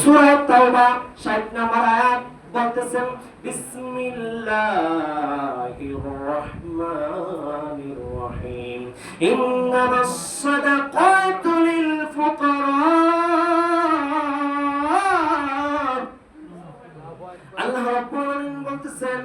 সূরা তাওবা 60 নম্বর আয়াত বলতেছেন বিসমিল্লাহির রহমানির রহিম ইন্নামাস সাদাকাতু লিল ফুকারা আল্লাহ রাব্বুল আলামিন বলতেছেন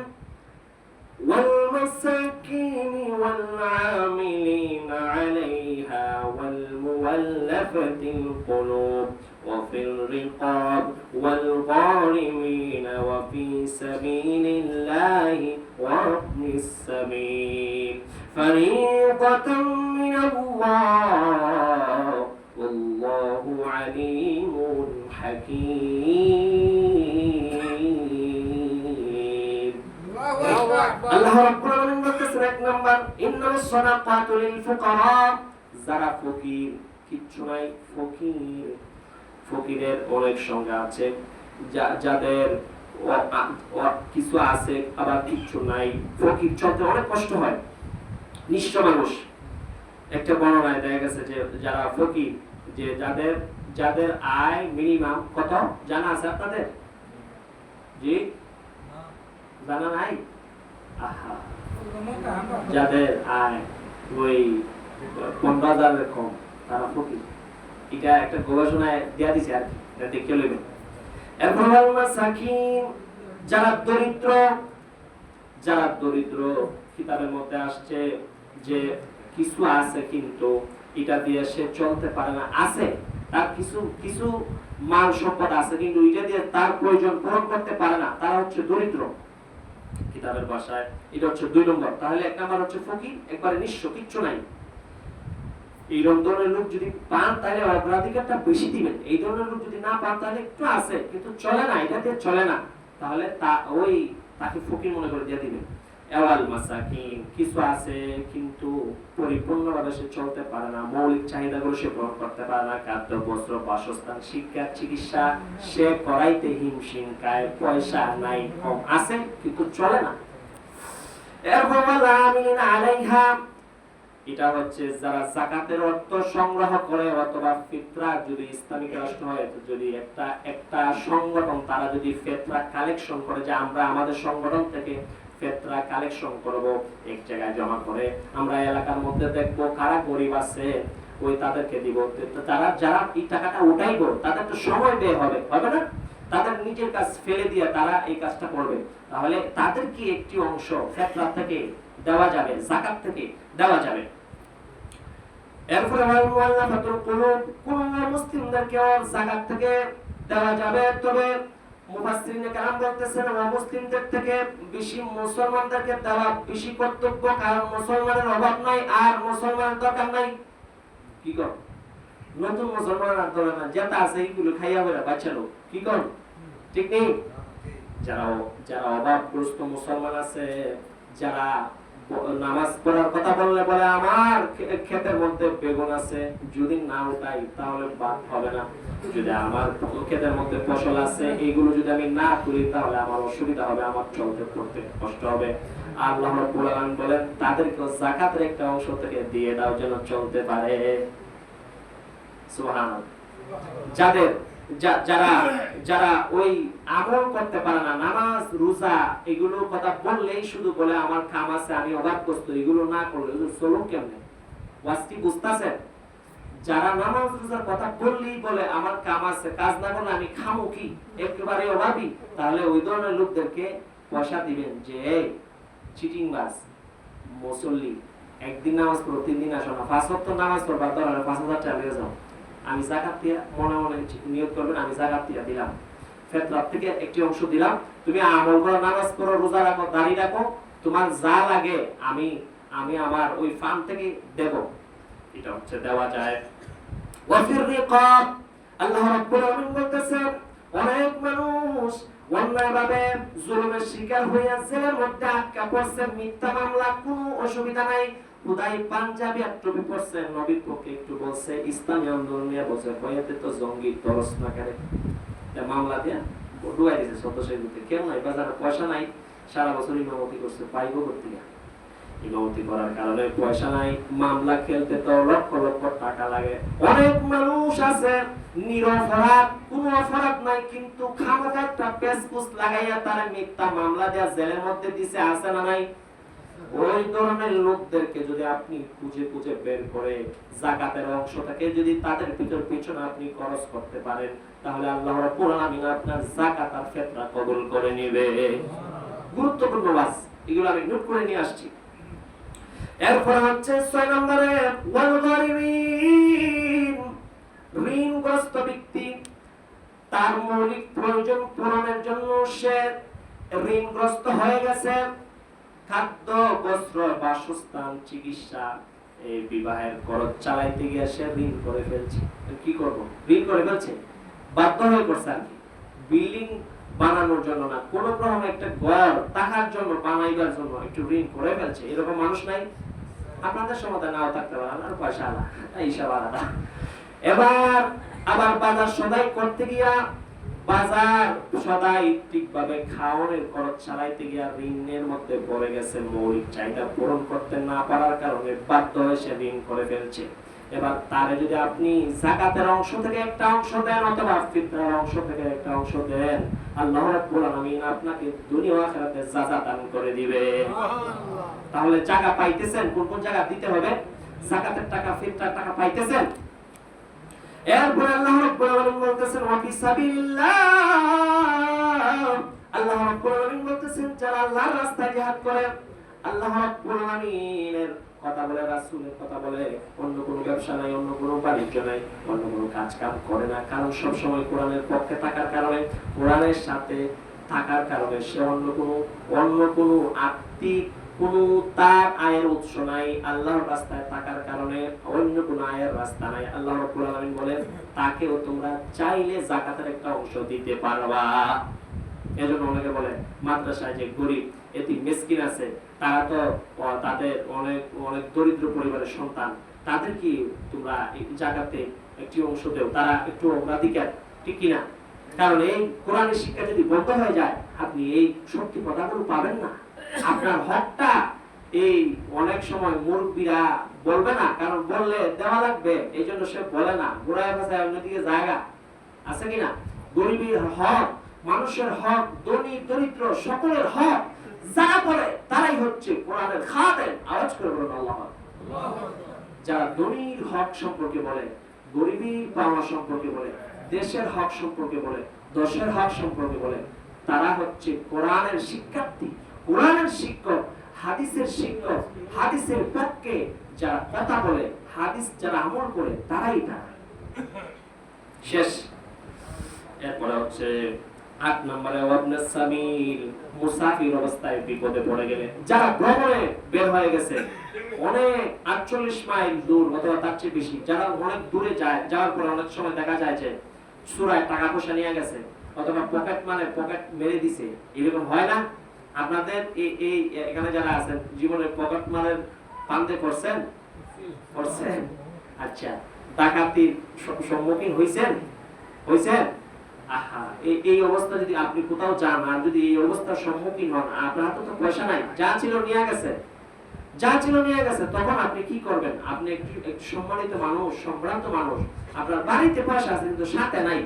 والمساكين والعاملين عليها والمولفة القلوب وفي الرقاب والغارمين وفي سبيل الله وابن السبيل فريضة من الله والله عليم حكيم আল্লাহ রাব্বুল আলামিন বলতেছেন এক নাম্বার ইন্নামাস সাদাকাতু লিল ফুকারা যারা ফকির কিচ্ছু নাই ফকিরের অনেক সংজ্ঞা আছে যাদের কিছু আছে আবার কিচ্ছু নাই ফকির চলতে অনেক কষ্ট হয় নিঃস্ব মানুষ একটা বর্ণনায় দেখা গেছে যে যারা ফকির যে যাদের আয় মিনিমাম কত জানা আছে আপনাদের জি জানা নাই যাদের আয় ওই 15,000 কম তারা ফকির এটা একটা গবেষণায় দেয়া দিছে আর কি এটা দেখে লইবেন এরপর মাসাকিন যারা দরিদ্র কিতাবের মধ্যে আসছে যে কিছু আছে কিন্তু এটা দিয়ে সে চলতে পারে না আছে তার কিছু মাল সম্পদ আছে কিন্তু এটা দিয়ে তার প্রয়োজন পূরণ করতে পারে না তারা হচ্ছে দরিদ্র কিতাবের ভাষায় এটা হচ্ছে 2 নম্বর তাহলে এক নাম্বার হচ্ছে ফকির একবারে নিঃস্ব কিচ্ছু নাই এই ধরনের লোক যদি পান তাহলে অগ্রাধিকারটা বেশি দিবেন এই ধরনের লোক যদি না পান তাহলে একটু আছে কিন্তু চলে না এটা দিয়ে চলে না তাহলে তাকে ফকির মনে করে দিয়ে দিবেন এওয়াল মাসাকিন কিছু আছে কিন্তু পরিপূর্ণভাবে সে চলতে পারে না মৌলিক চাহিদাগুলো সে পূরণ করতে পারে না খাদ্য বস্ত্র বাসস্থান শিক্ষা চিকিৎসা সে করাইতে হিমশিম খায় পয়সা নাই কম আছে কিন্তু চলে না এরপর আমিন আলাইহা এটা হচ্ছে যারা যাকাতের অর্থ সংগ্রহ করে অথবা ফিতরা যদি ইসলামিক রাষ্ট্র হয় যদি একটা সংগঠন তারা যদি ফিতরা কালেকশন করে যে আমরা আমাদের সংগঠন থেকে ফিতরা কালেকশন করব এক জায়গায় জমা করে আমরা এলাকার মধ্যে দেখব কারা গরিব আছে ওই তাদেরকে দিব তারা যারা এই টাকাটা উঠাইবো তাদের তো সময় ব্যয় হবে না তাদের নিজের কাজ ফেলে দিয়ে তারা এই কাজটা করবে তাহলে তাদেরকে একটি অংশ ফিতরা থেকে দেওয়া যাবে যাকাত থেকে দেওয়া যাবে এরপরে মুআল্লাফাতুল কুলুব কোন মুসলিমদেরকে যাকাত থেকে দেওয়া যাবে তবে মুফাসসিরিনে কেরাম বলতেছেন মুসলিমদের থেকে বেশি মুসলমানদেরকে দেওয়া বেশি কর্তব্য কারণ মুসলমানের অভাব নাই আর মুসলমানের দরকার নাই কি কর নতুন মুসলমান আর ধরে না যেটা আছে এইগুলো খাইয়া বেরা বাচ্চা লোক কি কর ঠিক নেই যারা অভাবগ্রস্ত মুসলমান আছে যারা নামাজ পড়ার কথা বললে বলে আমার ক্ষেতের মধ্যে বেগুন আছে যদি না উঠাই তাহলে বাদ হবে না যদি আমার ক্ষেতের মধ্যে ফসল আছে এগুলো যদি আমি না করি তাহলে আমার অসুবিধা হবে আমার চলতে পড়তে কষ্ট হবে আল্লাহ রাব্বুল আলামিন বলেন তাদেরকে যাকাতের একটা অংশ থেকে দিয়ে দাও যেন চলতে পারে সুবহানাল্লাহ যারা ওই আমল করতে পারে না নামাজ রোজা এগুলোর কথা বললেই শুধু বলে আমার কাম আছে আমি অভাবগ্রস্ত এগুলো না করলে চলুন কেমনে ওয়াজটি বুঝতাছেন যারা নামাজ রোজার কথা বললেই বলে আমার কাম আছে কাজ না করলে আমি খামু কি একেবারে অভাবী তাহলে ওই ধরনের লোকদেরকে পয়সা দিবেন যে চিটিং বাস মুসল্লি একদিন নামাজ পড়ো 3 দিন আসো না 5 ওয়াক্ত নামাজ পড়বা ধরো 5,000 টাকা নিয়ে যাও আমি যাকাত দিয়া মনে নিয়ত করবেন আমি যাকাত দিয়া দিলাম ফিতরা থেকে একটি অংশ দিলাম তুমি আমল করো নামাজ পড়ো রোজা রাখো দাড়ি রাখো তোমার যা লাগে আমি আমার ওই ফান্ড থেকে দেব এটা হচ্ছে দেওয়া যায় ওয়াফির রিকাব আল্লাহ রাব্বুল আলামিন বলতেছেন অনেক মানুষ অন্যায়ভাবে জুলুমের শিকার হয়ে জেলের মধ্যে আটকা পড়ছে মিথ্যা মামলা কোনো অসুবিধা নাই খুদাই পাঞ্জাবি টুপি পরছে নবীর পক্ষে একটু বলছে ইসলামী আন্দোলন নিয়ে বলছে কয়েতে তো জঙ্গি তরস না করে তা মামলা দিয়ে ডুবাই দিয়েছে সদস্যের ভিতরে কেউ নাই বাজারে পয়সা নাই সারা বছর ইমামতি করছে পাইবো করতে ইমামতি করার কারণে পয়সা নাই, মামলা খেলতে তো লক্ষ লক্ষ টাকা লাগে। অনেক মানুষ আছে নিরপরাধ, কোনো অপরাধ নাই, কিন্তু খামাখা একটা পেচপুচ লাগাইয়া তারা মিথ্যা মামলা দেয়া জেলের মধ্যে দিছে, আছে না নাই? ওই ধরনের লোকদেরকে যদি আপনি খুঁজে খুঁজে বের করে যাকাতের অংশ থেকে যদি তাদের পিছনে আপনি খরচ করতে পারেন, তাহলে আল্লাহ রাব্বুল আলামিন আপনার যাকাত আর ফিতরা কবুল করে নেবে। গুরুত্বপূর্ণ বাস, এগুলো আমি নোট করে নিয়ে আসছি। এরপর হচ্ছে 6 নম্বরে ওয়াল গারিমিন, ঋণগ্রস্ত ব্যক্তি তার মৌলিক প্রয়োজন পূরণের জন্য সে ঋণগ্রস্ত হয়ে গেছে, খাদ্য, বস্ত্র, বাসস্থান, চিকিৎসা, এই বিবাহের খরচ চালাইতে গিয়ে সে ঋণ করে ফেলছে। কি করব? ঋণ করে ফেলছে, বাধ্য হয়ে করছে আর কি। বিল্ডিং বানানোর জন্য না, কোন রকম একটা ঘর টাকার জন্য বানাইবার জন্য একটু ঋণ করে ফেলছে, এরকম মানুষ নাই? আপনাদের সমাধান নাও থাকতে পারে, আর পয়সা আলা এইসব আলাদা। এবার আবার বাজার সদাই করতে গিয়া, বাজার সদাই ঠিকভাবে খাওয়ানোর খরচ চালাইতে গিয়া ঋণের মধ্যে পড়ে গেছে, মৌলিক চাহিদা পূরণ করতে না পারার কারণে বাধ্য হয়ে সে ঋণ করে ফেলছে। এবার তারে যদি আপনি যাকাতের অংশ থেকে একটা অংশ দেন অথবা ফিতরার অংশ থেকে একটা অংশ দেন, আল্লাহ রাব্বুল আলামিন আপনাকে দুনিয়া ও আখিরাতে যাজা দান করে দিবে। তাহলে জায়গা পাইতেছেন, কোন কোন জায়গা দিতে হবে? যাকাতের টাকা, ফিতরার টাকা পাইতেছেন? এরপর আল্লাহ রাব্বুল আলামিন বলতেছেন ওয়া ফি সাবিলিল্লাহ, আল্লাহ রাব্বুল আলামিন বলতেছেন যারা আল্লাহর রাস্তায় জিহাদ করে, আল্লাহ রাব্বুল আলামিনের কথা বলে, রাসূলের কথা বলে, অন্য কোনো ব্যবসা নাই, অন্য কোনো বাণিজ্য নাই, অন্য কোনো কাজ কাম করে না, কারণ সব সময় কোরআনের পক্ষে থাকার কারণে, কোরআনের সাথে থাকার কারণে সে অন্য কোনো আর্থিক কোনো তার আয়ের উৎস নাই, আল্লাহর রাস্তায় থাকার কারণে অন্য কোনো আয়ের রাস্তা নাই। আল্লাহ রাব্বুল আলামিন বলেন তাকেও তোমরা চাইলে যাকাতের একটা অংশ দিতে পারবা। এজন্য অনেকে বলে মাদ্রাসায় যে গরিব এতিম মিসকিন আছে, তারা তো তাদের অনেক অনেক দরিদ্র পরিবারের সন্তান, তাদের কি তোমরা যাকাতে একটি অংশ দেও, তারা একটু অগ্রাধিকার, ঠিক কিনা? কারণ এই কোরআনের শিক্ষা যদি বন্ধ হয়ে যায়, আপনি এই শক্তি পদাগুলো পাবেন না। আপনার হকটা এই অনেক সময় মুরব্বীরা বলবে না, কারণ বললে দেওয়া লাগবে, এই জন্য সে বলে না, ঘুরায় ভাষায় অন্যদিকে জায়গা আছে কিনা? গরিবের হক, মানুষের হক, ধনী দরিদ্র সকলের হক যারা বলে তারাই হচ্ছে কোরআনের খাদেম। আওয়াজ করে বলুন আল্লাহু আকবার। যারা ধনীর হক সম্পর্কে বলে, গরিবীর পাওয়া সম্পর্কে বলে, দেশের হক সম্পর্কে বলে, দশের হক সম্পর্কে বলে, তারা হচ্ছে কোরআনের শিক্ষার্থী, কোরআনের শিক্ষক, হাদিসের শিক্ষক, হাদিসের পক্ষে যারা কথা বলে, হাদিস যারা আমল করে, তারাই তারা। শেষ। এরপরে হচ্ছে 8 নম্বরে ওয়াবনাস সাবিল, মুসাফির অবস্থায় বিপদে পড়ে গেলে, যারা ভ্রমণে বের হয়ে গেছে অনেক 48 মাইল দূর অথবা তার চেয়ে বেশি, যারা অনেক দূরে যায়, যাওয়ার পরে অনেক সময় দেখা যায় যে সুরায় টাকা পয়সা নিয়ে গেছে অথবা পকেট মেরে দিছে, এরকম হয় না? আপনাদের এই এখানে যারা আছেন জীবনে পকেট মারের পান্তে করছেন? আচ্ছা, ডাকাতির সম্মুখীন হইছেন? আহা, এই অবস্থা যদি আপনি কোথাও যান আর যদি এই অবস্থার সম্মুখীন হন, আপনার তো পয়সা নাই, যা ছিল নিয়ে গেছে, তখন আপনি কি করবেন? আপনি একটু সম্মানিত মানুষ, সম্ভ্রান্ত মানুষ, আপনার বাড়িতে পয়সা আছে কিন্তু সাথে নাই।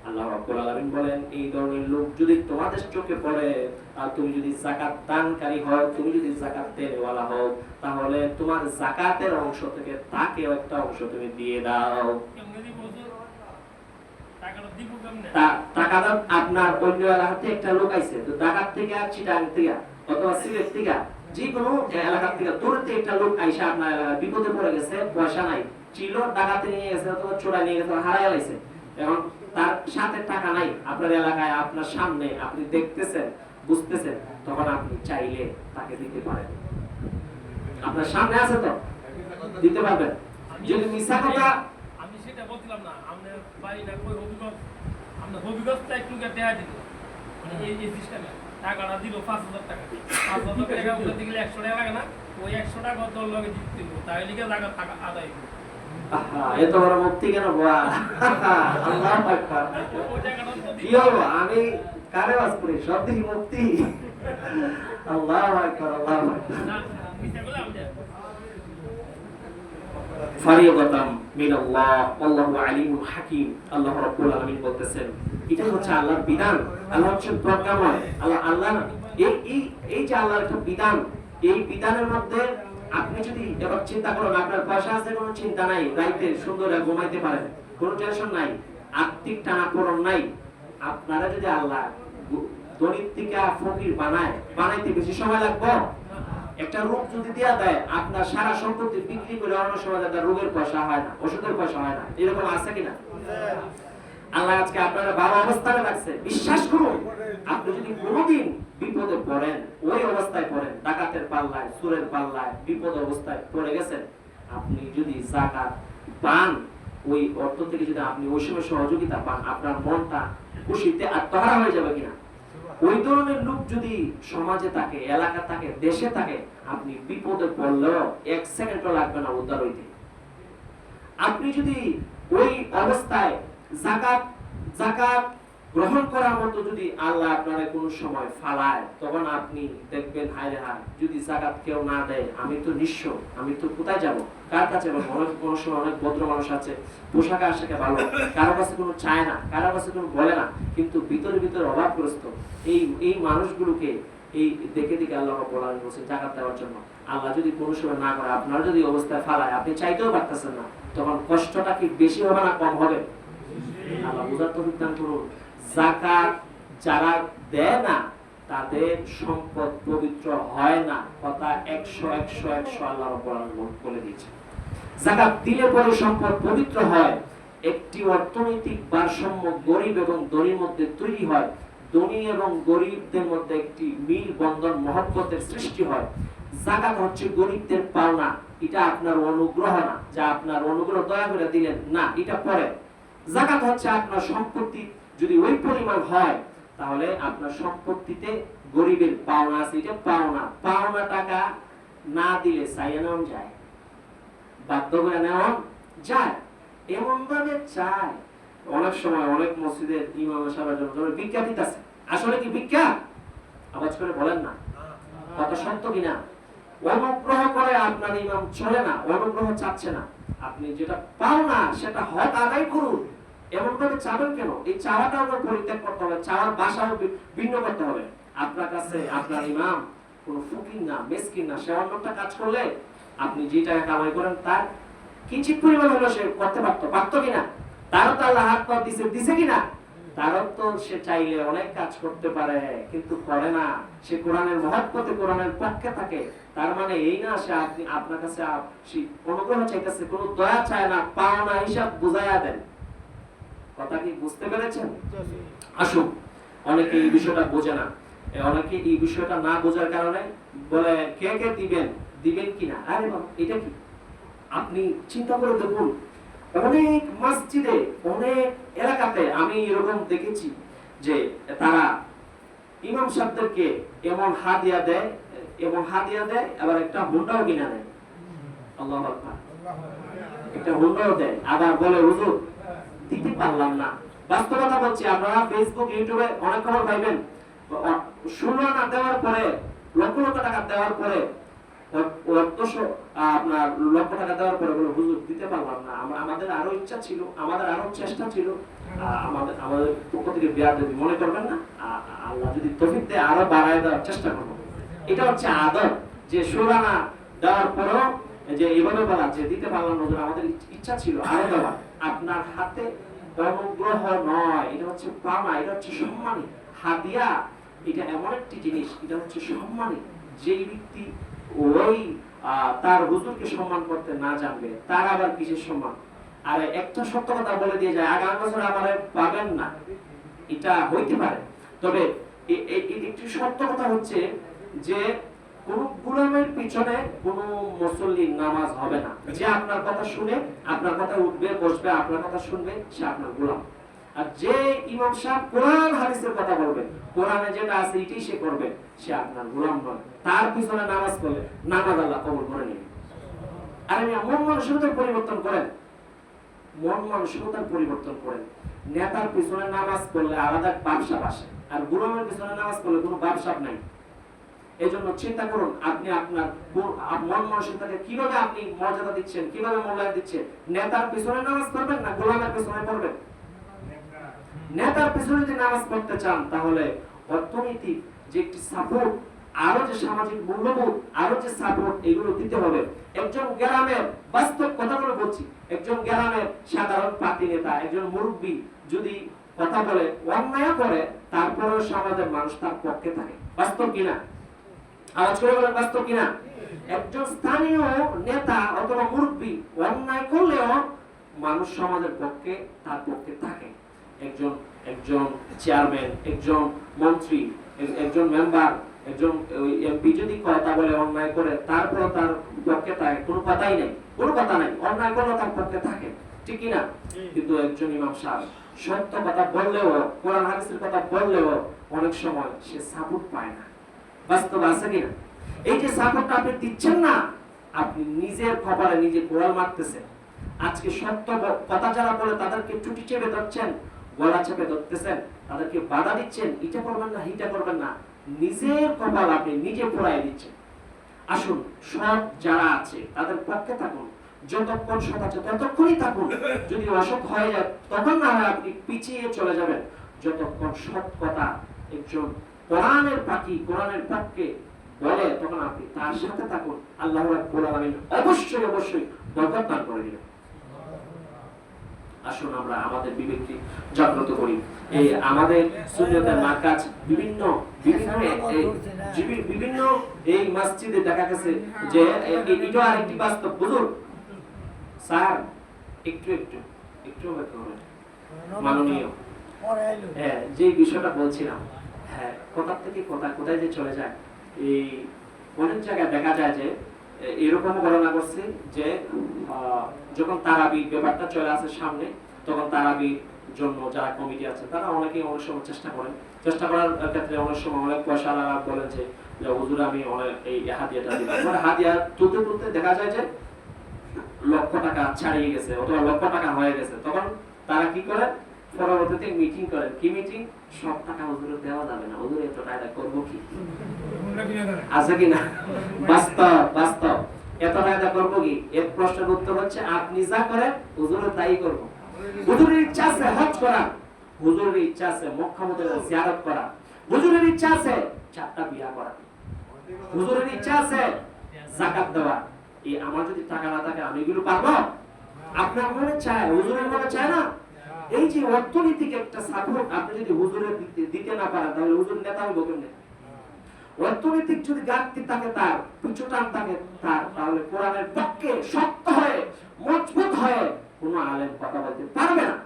আল্লাহ রাব্বুল আলামিন বলেন এই ধরনের লোক যদি তোমাদের চোখে পড়ে, আর তুমি যদি যাকাত দানকারী হও, তুমি যদি যাকাত দেওয়ালা হও, তাহলে তোমার যাকাতের অংশ থেকে তাকেও একটা অংশ তুমি দিয়ে দাও। টাকাটা আপনার অন্য এলাকাতে একটা লোক আইছে, তো ঢাকা থেকে, চিটাং থেকে অথবা সিলেট থেকে, যে কোনো এলাকা থেকে দূরতে একটা লোক আইসা আপনার এলাকায় বিপদে পড়ে গেছে, পয়সা নাই, ছিল ডাকাতে নিয়ে গেছে অথবা চোরাই নিয়ে গেছে, হারাই লাইছে, এখন তার সাথে টাকা নাই, আপনার এলাকায় আপনার সামনে আপনি দেখতেছেন, বুঝতেছেন, তখন আপনি চাইলে তাকে দিতে পারেন। আপনার সামনে আছে তো দিতে পারবেন। যদি মিছা কথা, আমি সেটা বলছিলাম না, আমাদের বাড়িটা কই হবিগঞ্জ, আমরা হবিগঞ্জটা একটু দেয়া দিল, মানে এই সিস্টেমে টাকাটা দিল 5000 টাকা, 5000 টাকা উঠতে গেলে 100 টাকা লাগে না, ওই 100 টাকা তোর লগে দিতে দিব, তাই লিখে টাকা আদায় করব। এত বড় মুক্তি কেন বাবা? আল্লাহু আকবার। কি হলো, আমি কারে বাস করি, সব দিকে মুক্তি। আল্লাহু আকবার, আল্লাহু আকবার। বিচার করলে আমি ফারিয়াদাতাম মিনাল্লাহ আল্লাহু আলিমুল হাকিম। আল্লাহ রাব্বুল আলামিন বলতেছেন এটা হচ্ছে আল্লাহর বিধান, আল্লাহ হচ্ছেন প্রজ্ঞাময়। আল্লাহ এই যে আল্লাহর একটা বিধান, এই বিধানের মধ্যে আপনি যদি এবার চিন্তা করেন, আপনার পয়সা আছে, কোনো চিন্তা নাই, রাইতে সুন্দর ঘুমাইতে পারেন, কোনো টেনশন নাই, আর্থিক টানাপোড়েন নাই। আপনারা যদি আল্লাহ গরিব থেকে ফকির বানাইতে বেশি সময় লাগবে? একটা রোগ যদি দেয়া দেয়, আপনার সারা সম্পত্তি বিক্রি করে অন্য সময় তার রোগের পয়সা হয় না, ওষুধের পয়সা হয় না, এরকম আছে কিনা? আল্লাহ আজকে আপনারা ভালো অবস্থানে রাখছে। বিশ্বাস করুন, আপনি যদি কোনোদিন বিপদে পড়েন, ওই অবস্থায় পড়েন, ডাকাতের পাল্লায়, চোরের পাল্লায় বিপদ অবস্থায় পড়ে গেছেন, আপনি যদি যাকাত পান, ওই অর্থ থেকে যদি আপনি ওই সময় সহযোগিতা পান, আপনার মনটা খুশিতে আত্মহারা হয়ে যাবে কিনা? ওই ধরনের লোক যদি সমাজে থাকে, এলাকা থাকে, দেশে থাকে, আপনি বিপদে পড়লেও 1 সেকেন্ডও লাগবে না উদ্ধার হইতে। আপনি যদি ওই অবস্থায় যাকাত গ্রহণ করার মতো যদি আল্লাহ আপনারে কোন সময় ফালায়, তখন আপনি দেখবেন হায় হায়, যদি যাকাত কেউ না দেয়, আমি তো নিঃস্ব, আমি তো কোথায় যাব, কার কাছে যাব? কোনো সময় অনেক ভদ্র মানুষ আছে, পোশাক আশাকে ভালো, কারো কাছে কোনো চায় না, কারো কাছে কোনো বলে না, কিন্তু ভিতরে ভিতরে অভাবগ্রস্ত। এই মানুষগুলোকে এই দেখে দেখে আল্লাহ বলা বলছে যাকাত দেওয়ার জন্য। আল্লাহ যদি কোনো সময় না করে, আপনার যদি অবস্থায় ফালায়, আপনি চাইতেও পারতেছেন না, তখন কষ্টটা কি বেশি হবে না কম হবে? আল্লাহ বুঝার তৌফিক দান করুন। যাকাত যারা দেয় না, তাদের সম্পদ পবিত্র হয় না, কথা 100 আল্লাহ বলে দিয়েছে। যাকাত দিলে পরে সম্পদ পবিত্র হয়। একটি অর্থনৈতিক ভারসাম্য গরিব এবং ধনীর মধ্যে তৈরি হয়। ধনী এবং গরিবদের মধ্যে একটি মিল বন্ধন, মহব্বতের সৃষ্টি হয়। যাকাত হচ্ছে গরিবদের পাওনা, এটা আপনার অনুগ্রহ না, যা আপনার অনুগ্রহ দয়া করে দিলেন না, এটা পরে। যাকাত হচ্ছে আপনার সম্পত্তি যদি ওই পরিমাণ হয়, তাহলে আপনার সম্পত্তিতে গরিবের পাওনা আছে, এটা পাওনা টাকা না দিলে চাইয়া নেওয়া যায়, বাধ্য করে নেওয়া যায়, এমন ভাবে চায়। অনেক সময় অনেক মসজিদের ইমাম সাহেবের জন্য ভিক্ষা দিতেছে, আসলে কি ভিক্ষা? আওয়াজ করে বলেন না, কথা সত্য কিনা? অনুগ্রহ করে আপনার ইমাম চলে না, অনুগ্রহ চাচ্ছে না, আপনি যেটা পাও না সেটা হক আদায় করুন। এমন ভাবে চাবেন কেন? এই চাওয়াটা আপনার পরিত্যাগ করতে হবে, চাওয়ার ভাষাও ভিন্ন করতে হবে। আপনার কাছে আপনার ইমাম কোন ফকির না, মিসকিন না, সে অন্যটা কাজ করলে আপনি যে টাকা কামাই করেন তার কিঞ্চিত পরিমাণ হলো সে করতে পারতো কিনা? তারও তো আল্লাহ হাত পা দিছে কিনা? তারও তো সে চাইলে অনেক কাজ করতে পারে, কিন্তু করে না। সে কোরআনের মহব্বতে, কোরআনের পক্ষে থাকে, তার মানে এই না সে আপনার কাছে অনুগ্রহ চাইতেছে, কোনো দয়া চায় না, পাওনা হিসাব বুঝাইয়া দেন। কথা কি বুঝতে পেরেছেন? আসুন, অনেকে এই বিষয়টা বোঝে না, অনেকে এই বিষয়টা না বোঝার কারণে বলে কে দিবেন কিনা। আরে বাবা, এটা কি? আপনি চিন্তা করে দেখুন, অনেক মসজিদে, অনেক এলাকাতে আমি এরকম দেখেছি যে তারা ইমাম সাহেবদেরকে এমন হাদিয়া দেয়, আবার একটা হুন্ডাও কিনা দেয়। আল্লাহু আকবার, একটা হুন্ডাও দেয়, আবার বলে হুজুর দিতে পারলাম না। বাস্তবতা বলছি, আপনারা ফেসবুক, ইউটিউবে অনেক খবর পাইবেন, 16 আনা দেওয়ার পরে, লক্ষ লক্ষ টাকা দেওয়ার পরে, আপনার লক্ষ টাকা দেওয়ার পরে বলে হুজুর দিতে পারলাম না, আমাদের আরো ইচ্ছা ছিল, আমাদের আরো চেষ্টা ছিল, আমাদের পক্ষ থেকে বেয়াদবি মনে করবেন না, আল্লাহ যদি তৌফিক দেয় আরো বাড়ায় দেওয়ার চেষ্টা করব। এটা হচ্ছে আদর, যে 16 আনা দেওয়ার পরেও যে এভাবে বলা যে দিতে পারলাম না, আমাদের ইচ্ছা ছিল আরো দেওয়া। আপনার হাতে অনুগ্রহ নয়, এটা হচ্ছে পাওনা, এটা হচ্ছে সম্মানী হাদিয়া। এটা এমন একটি জিনিস, এটা হচ্ছে সম্মানী। যেই ব্যক্তি ওই তার হুজুরকে সম্মান করতে না জানবে, তার আবার কিসের সম্মান? আর একটা সত্য কথা বলে দিয়ে যায়, আগামী বছর আমারে পাবেন না, এটা হইতে পারে। তবে একটি সত্য কথা হচ্ছে যে কোন গোলামের পিছনে কোন মুসল্লির নামাজ হবে না। যে আপনার কথা শুনে, আপনার কথা উঠবে বসবে, আপনার কথা শুনবে, সে আপনার গোলাম। আর যে ইমাম সাহেব কোরআন হাদিসের কথা বলবে, কোরআনে যেটা আছে এটাই সে করবে, সে আপনার গোলাম নয়। তার পিছনে নামাজ পড়লে নামাজ আল্লাহ কবুল করে নেবে। আর মন মানসিকতার পরিবর্তন করেন, নেতার পিছনে নামাজ পড়লে আলাদা ব্যবসা আসে, আর গোলামের পিছনে নামাজ পড়লে কোনো ব্যবসা নাই। এজন্য চিন্তা করুন আপনি আপনার মন মানসিকতাকে কিভাবে আপনি মর্যাদা দিচ্ছেন, কিভাবে মূল্যায়ন দিচ্ছেন। নেতার পিছনে নামাজ পড়বেন না গোলামের পিছনে পড়বেন? নেতার পিছনে যদি নামাজ পড়তে চান তাহলে অর্থনৈতিক যে একটি সাপোর্ট, আরো যে সামাজিক মূল্যবোধ, আরো যে সাপোর্ট, এগুলো দিতে হবে। একজন গ্রামের বাস্তব কথাগুলো বলছি, একজন গ্রামের সাধারণ পার্টি নেতা, একজন মুরব্বী যদি কথা বলে, অন্যায় করে, তারপরেও সমাজের মানুষ তার পক্ষে থাকে। বাস্তব কিনা? আওয়াজ করে বলেন বাস্তব কিনা? একজন স্থানীয় নেতা অথবা মুরব্বী অন্যায় করলেও মানুষ সমাজের পক্ষে, তার পক্ষে থাকে। একজন চেয়ারম্যান, একজন মন্ত্রী, একজন মেম্বার, একজন এমপি যদি কথা বলে, অন্যায় করে, তারপরে তার পক্ষে থাকে, কোনো কথাই নেই, কোনো কথা নাই, অন্যায় করলে তার পক্ষে থাকে, ঠিক কিনা? কিন্তু একজন ইমাম সাহেব সত্য কথা বললেও, কোরআন হাদিসের কথা বললেও অনেক সময় সে সাপোর্ট পায় না। বাস্তব আছে কিনা? এই যে সাপোর্টটা আপনি দিচ্ছেন না, আপনি নিজের কপালে নিজে গোড়াল মারতেছেন। আজকে সত্য কথা যারা বলে তাদেরকে চুটি চেপে ধরছেন, গলা চেপে ধরতেছেন, তাদেরকে বাধা দিচ্ছেন, এটা করবেন না, হিটা করবেন না, নিজের কপাল আপনি নিজে পোড়াই দিচ্ছেন। আসুন সৎ যারা আছে তাদের পক্ষে থাকুন, যতক্ষণ সৎ আছে ততক্ষণই থাকুন। যদি অসৎ হয়ে যায় তখন না হয় আপনি পিছিয়ে চলে যাবেন। যতক্ষণ সৎ কথা একজন কোরআনের পাখি, কোরআনের পক্ষে বলে, তখন আপনি তার সাথে থাকুন। আল্লাহ রাব্বুল আলামিন অবশ্যই অবশ্যই বরকত দান করে দিবেন। আসুন আমরা আমাদের বিবেককে জাগ্রত করি। এই আমাদের সুন্নতের মার্কাজ বিভিন্ন এই মসজিদে দেখা গেছে যে এটা আরেকটি বাস্তব। হুজুর স্যার একটু মাননীয়, হ্যাঁ, যে বিষয়টা বলছিলাম, হ্যাঁ, কোথা থেকে কোথায় যে চলে যায়। এই অনেক জায়গায় দেখা যায় যে এরকম ঘটনা করছে যে যখন তারাবির ব্যাপারটা চলে আসে সামনে, তখন তারাবির জন্য যারা কমিটি আছে তারা অনেক সময় চেষ্টা করার ক্ষেত্রে অনেক সময় অনেক পয়সাওয়ালারা বলেন যে হুজুর আমি অনেক এই হাদিয়াটা দিব। হাদিয়া তুলতে দেখা যায় যে লক্ষ টাকা ছাড়িয়ে গেছে অথবা লক্ষ টাকা হয়ে গেছে। তখন তারা কি করে, পরবর্তীতে মিটিং করে। কি মিটিং? সব টাকা হুজুরের দেওয়া যাবে না, হুজুর এত টাকা করবো কি? আছে কিনা? বাস্তব এত টাকা করবো কি? এর প্রশ্নের উত্তর হচ্ছে আপনি যা করেন হুজুরের তাই করবো। হুজুরের ইচ্ছা আছে হজ করা, হুজুরের ইচ্ছা আছে মক্কা মদিনা জিয়ারত করা, হুজুরের ইচ্ছা আছে 4টা বিয়া করা, হুজুরের ইচ্ছা আছে যাকাত দেওয়া। এই আমার যদি টাকা না থাকে আমি এগুলো পারবো? আপনার মনে চায়, হুজুরের মনে চায় না? এই যে অর্থনৈতিক একটা সাপোর্ট আপনি যদি হুজুরের দিতে না পারেন, তাহলে হুজুর নেতা হইব কেমনে? অর্থনৈতিক যদি ঘাটতি থাকে, তার পিছুটান থাকে তার, তাহলে কোরআনের পক্ষে শক্ত হয়ে মজবুত হয়ে কোনো আলেম কথা বলতে পারবে না।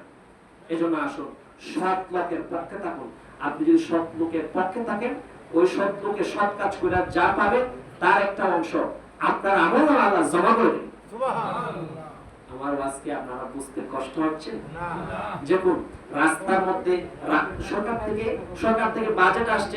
এজন্য আসুন সৎ লোকের পক্ষে থাকুন। আপনি যদি সৎ লোকের পক্ষে থাকেন, ওই সৎ লোকে সৎ কাজ করে যা পাবে তার একটা অংশ আপনার আমল আল্লাহ জমা করে দেবে। সুবহানাল্লাহ। আমার আজকে আপনারা বুঝতে কষ্ট হচ্ছে না? দেখুন রাস্তার মধ্যে সরকার থেকে বাজেট আসছে।